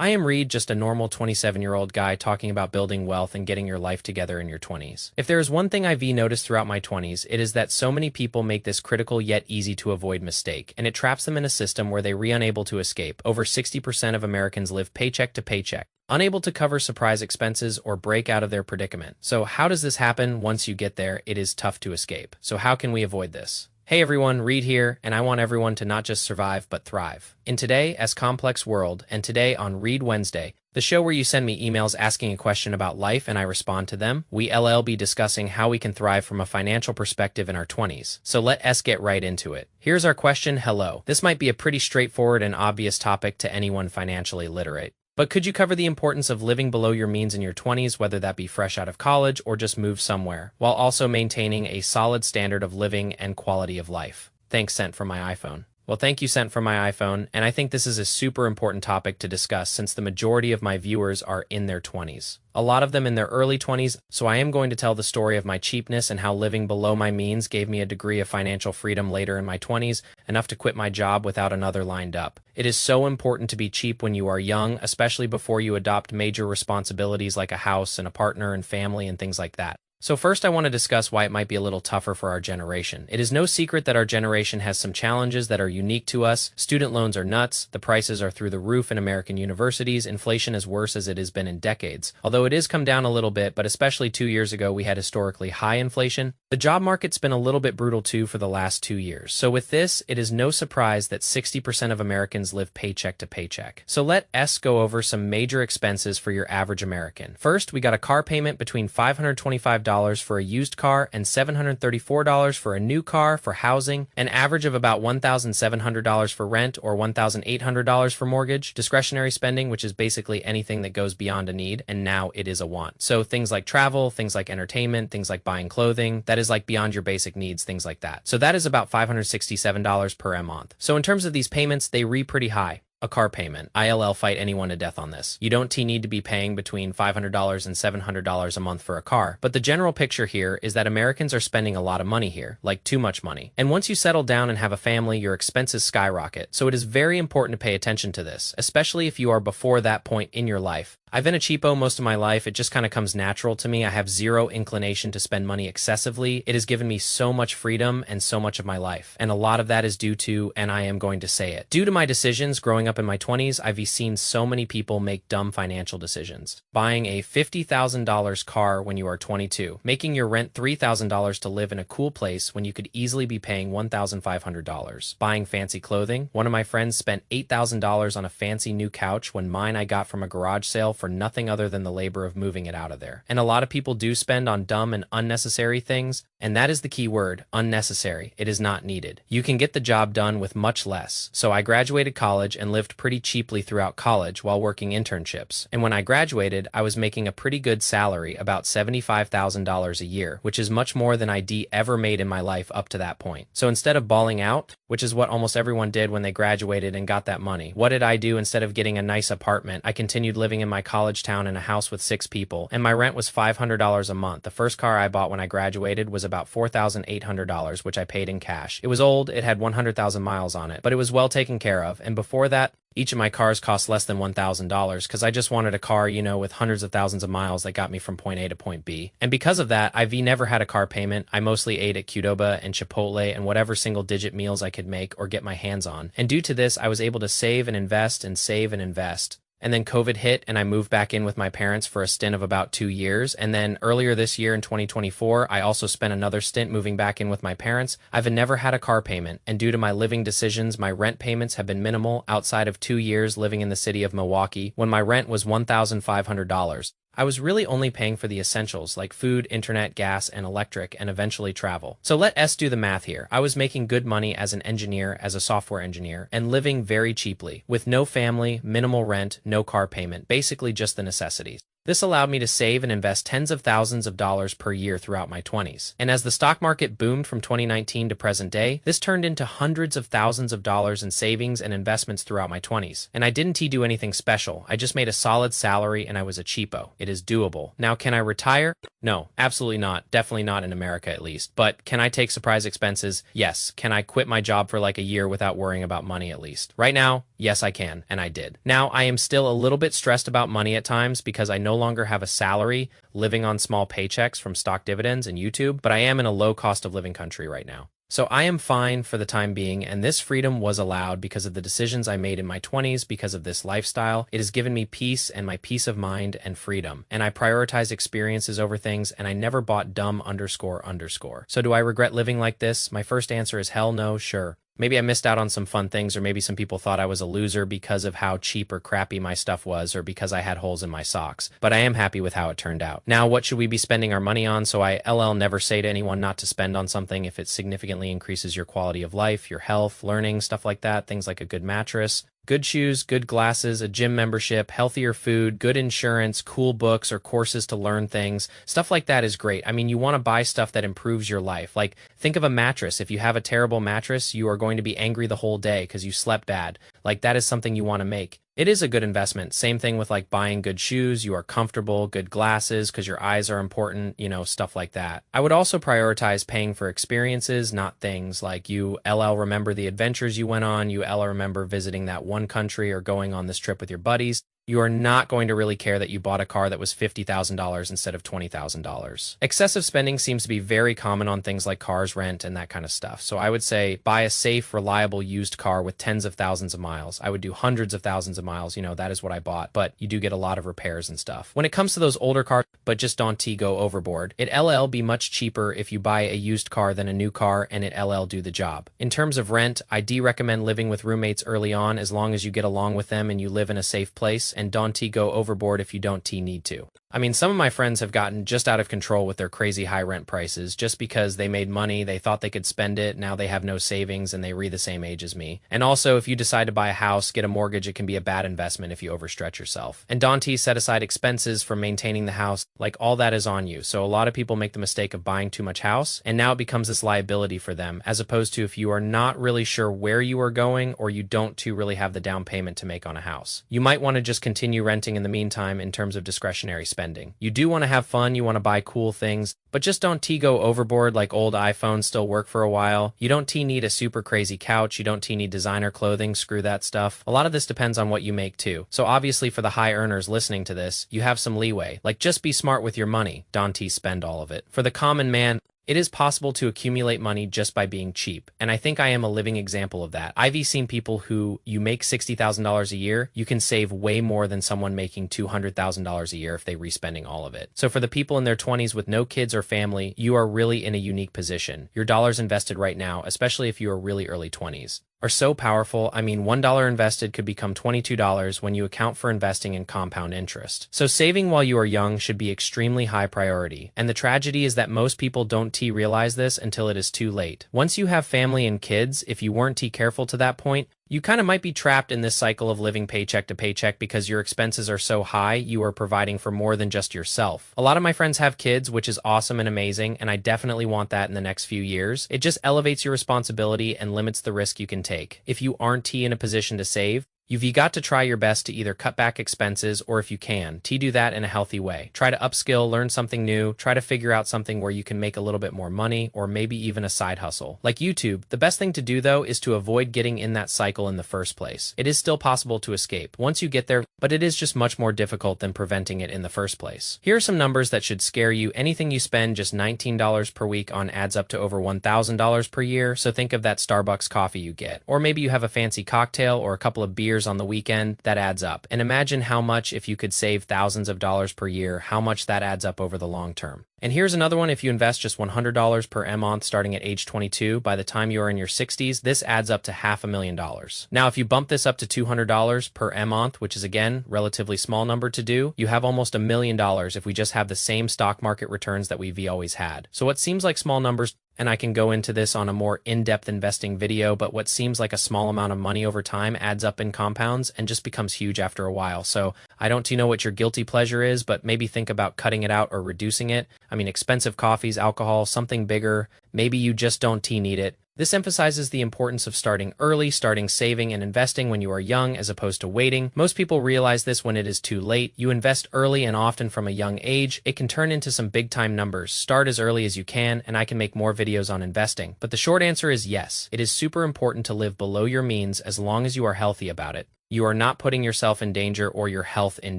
I am Reed, just a normal 27-year-old guy talking about building wealth and getting your life together in your 20s. If there is one thing I've noticed throughout my 20s, it is that so many people make this critical yet easy to avoid mistake, and it traps them in a system where they are unable to escape. Over 60% of Americans live paycheck to paycheck, unable to cover surprise expenses or break out of their predicament. So how does this happen? Once you get there, it is tough to escape. So how can we avoid this? Hey everyone, Reed here, and I want everyone to not just survive, but thrive. In Today's Complex World, and today on Read Wednesday, the show where you send me emails asking a question about life and I respond to them, we'll be discussing how we can thrive from a financial perspective in our 20s. So let us get right into it. Here's our question. Hello. This might be a pretty straightforward and obvious topic to anyone financially literate. But could you cover the importance of living below your means in your 20s, whether that be fresh out of college or just move somewhere, while also maintaining a solid standard of living and quality of life? Thanks, Sent from my iPhone. Well, thank you, Sent from my iPhone, and I think this is a super important topic to discuss since the majority of my viewers are in their 20s. A lot of them in their early 20s, so I am going to tell the story of my cheapness and how living below my means gave me a degree of financial freedom later in my 20s, enough to quit my job without another lined up. It is so important to be cheap when you are young, especially before you adopt major responsibilities like a house and a partner and family and things like that. So first I want to discuss why it might be a little tougher for our generation. It is no secret that our generation has some challenges that are unique to us. Student loans are nuts, the prices are through the roof in American universities, inflation is worse as it has been in decades. Although it has come down a little bit, but especially 2 years ago we had historically high inflation. The job market's been a little bit brutal too for the last 2 years. So with this, it is no surprise that 60% of Americans live paycheck to paycheck. So let us go over some major expenses for your average American. First, we got a car payment between $525 for a used car and $734 for a new car. For housing, an average of about $1,700 for rent or $1,800 for mortgage. Discretionary spending, which is basically anything that goes beyond a need, and now it is a want. So things like travel, things like entertainment, things like buying clothing, that is like beyond your basic needs, things like that. So that is about $567 per month. So in terms of these payments, they read pretty high. A car payment. ILL fight anyone to death on this. You don't need to be paying between $500 and $700 a month for a car. But the general picture here is that Americans are spending a lot of money here, like too much money. And once you settle down and have a family, your expenses skyrocket. So it is very important to pay attention to this, especially if you are before that point in your life. I've been a cheapo most of my life. It just kind of comes natural to me. I have zero inclination to spend money excessively. It has given me so much freedom and so much of my life. And a lot of that is due to, and I am going to say it, due to my decisions growing up in my 20s, I've seen so many people make dumb financial decisions. Buying a $50,000 car when you are 22, making your rent $3,000 to live in a cool place when you could easily be paying $1,500. Buying fancy clothing. One of my friends spent $8,000 on a fancy new couch when mine I got from a garage sale for nothing other than the labor of moving it out of there. And a lot of people do spend on dumb and unnecessary things, and that is the key word, unnecessary. It is not needed. You can get the job done with much less. So I graduated college and lived pretty cheaply throughout college while working internships. And when I graduated, I was making a pretty good salary, about $75,000 a year, which is much more than I'd ever made in my life up to that point. So instead of balling out, which is what almost everyone did when they graduated and got that money, what did I do? Instead of getting a nice apartment, I continued living in my college town in a house with 6 people, and my rent was $500 a month. The first car I bought when I graduated was about $4,800, which I paid in cash. It was old, it had 100,000 miles on it, but it was well taken care of. And before that, each of my cars cost less than $1,000 because I just wanted a car, with hundreds of thousands of miles that got me from point A to point B. And because of that, I've never had a car payment. I mostly ate at Qdoba and Chipotle and whatever single-digit meals I could make or get my hands on. And due to this, I was able to save and invest and save and invest. And then COVID hit and I moved back in with my parents for a stint of about 2 years. And then earlier this year in 2024, I also spent another stint moving back in with my parents. I've never had a car payment. And due to my living decisions, my rent payments have been minimal outside of 2 years living in the city of Milwaukee when my rent was $1,500. I was really only paying for the essentials like food, internet, gas, and electric, and eventually travel. So let us do the math here. I was making good money as an engineer, as a software engineer, and living very cheaply, with no family, minimal rent, no car payment, basically just the necessities. This allowed me to save and invest tens of thousands of dollars per year throughout my 20s. And as the stock market boomed from 2019 to present day, this turned into hundreds of thousands of dollars in savings and investments throughout my 20s. And I didn't do anything special. I just made a solid salary and I was a cheapo. It is doable. Now, can I retire? No, absolutely not. Definitely not in America at least. But can I take surprise expenses? Yes. Can I quit my job for like a year without worrying about money at least? Right now, Yes, I can, and I did. Now, I am still a little bit stressed about money at times because I no longer have a salary living on small paychecks from stock dividends and YouTube, but I am in a low cost of living country right now. So I am fine for the time being, and this freedom was allowed because of the decisions I made in my 20s because of this lifestyle. It has given me peace and my peace of mind and freedom, and I prioritize experiences over things, and I never bought dumb underscore underscore. So do I regret living like this? My first answer is hell no, sure. Maybe I missed out on some fun things, or maybe some people thought I was a loser because of how cheap or crappy my stuff was, or because I had holes in my socks. But I am happy with how it turned out. Now, what should we be spending our money on? So I never say to anyone not to spend on something if it significantly increases your quality of life, your health, learning, stuff like that, things like a good mattress. Good shoes, good glasses, a gym membership, healthier food, good insurance, cool books or courses to learn things. Stuff like that is great. I mean, you want to buy stuff that improves your life. Like, think of a mattress. If you have a terrible mattress, you are going to be angry the whole day because you slept bad. Like, that is something you want to make. It is a good investment. Same thing with like buying good shoes. You are comfortable, good glasses because your eyes are important, stuff like that. I would also prioritize paying for experiences, not things like you remember the adventures you went on. You remember visiting that one country or going on this trip with your buddies. You are not going to really care that you bought a car that was $50,000 instead of $20,000. Excessive spending seems to be very common on things like cars, rent, and that kind of stuff. So I would say buy a safe, reliable used car with tens of thousands of miles. I would do hundreds of thousands of miles. That is what I bought, but you do get a lot of repairs and stuff. When it comes to those older cars, but just don't go overboard, it'll be much cheaper if you buy a used car than a new car, and it'll do the job. In terms of rent, I do recommend living with roommates early on as long as you get along with them and you live in a safe place, and don't go overboard if you don't need to. I mean, some of my friends have gotten just out of control with their crazy high rent prices just because they made money, they thought they could spend it, now they have no savings, and they the same age as me. And also, if you decide to buy a house, get a mortgage, it can be a bad investment if you overstretch yourself. And don't set aside expenses for maintaining the house, like all that is on you. So a lot of people make the mistake of buying too much house, and now it becomes this liability for them, as opposed to if you are not really sure where you are going or you don't really have the down payment to make on a house. You might want to just continue renting in the meantime in terms of discretionary spending. You do want to have fun, you want to buy cool things, but just don't go overboard like old iPhones still work for a while. You don't need a super crazy couch, you don't need designer clothing, screw that stuff. A lot of this depends on what you make too. So obviously for the high earners listening to this, you have some leeway. Like just be smart with your money, don't spend all of it. For the common man, it is possible to accumulate money just by being cheap, and I think I am a living example of that. I've seen people who you make $60,000 a year, you can save way more than someone making $200,000 a year if they respending all of it. So for the people in their 20s with no kids or family, you are really in a unique position. Your dollars invested right now, especially if you are really early 20s, are so powerful. I mean, $1 invested could become $22 when you account for investing in compound interest. So saving while you are young should be extremely high priority. And the tragedy is that most people don't realize this until it is too late. Once you have family and kids, if you weren't careful to that point, you kind of might be trapped in this cycle of living paycheck to paycheck because your expenses are so high, you are providing for more than just yourself. A lot of my friends have kids, which is awesome and amazing, and I definitely want that in the next few years. It just elevates your responsibility and limits the risk you can take. If you aren't in a position to save, you've got to try your best to either cut back expenses or if you can, do that in a healthy way. Try to upskill, learn something new, try to figure out something where you can make a little bit more money or maybe even a side hustle. Like YouTube, the best thing to do though is to avoid getting in that cycle in the first place. It is still possible to escape once you get there, but it is just much more difficult than preventing it in the first place. Here are some numbers that should scare you. Anything you spend just $19 per week on adds up to over $1,000 per year, so think of that Starbucks coffee you get. Or maybe you have a fancy cocktail or a couple of beers on the weekend, that adds up. And imagine how much if you could save thousands of dollars per year, how much that adds up over the long term. And here's another one. If you invest just $100 per month starting at age 22, by the time you are in your 60s, this adds up to $500,000. Now, if you bump this up to $200 per month, which is again, relatively small number to do, you have almost $1 million if we just have the same stock market returns that we've always had. So what seems like small numbers, and I can go into this on a more in-depth investing video, but what seems like a small amount of money over time adds up in compounds and just becomes huge after a while. So I don't know what your guilty pleasure is, but maybe think about cutting it out or reducing it. I mean, expensive coffees, alcohol, something bigger. Maybe you just don't need it. This emphasizes the importance of starting early, starting saving and investing when you are young as opposed to waiting. Most people realize this when it is too late. You invest early and often from a young age. It can turn into some big-time numbers. Start as early as you can, and I can make more videos on investing. But the short answer is yes. It is super important to live below your means as long as you are healthy about it. You are not putting yourself in danger or your health in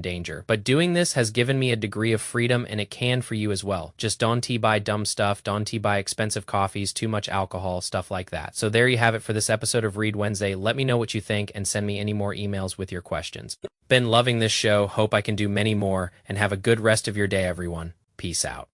danger. But doing this has given me a degree of freedom, and it can for you as well. Just don't buy dumb stuff, don't buy expensive coffees, too much alcohol, stuff like that. So there you have it for this episode of Read Wednesday. Let me know what you think and send me any more emails with your questions. Been loving this show. Hope I can do many more, and have a good rest of your day, everyone. Peace out.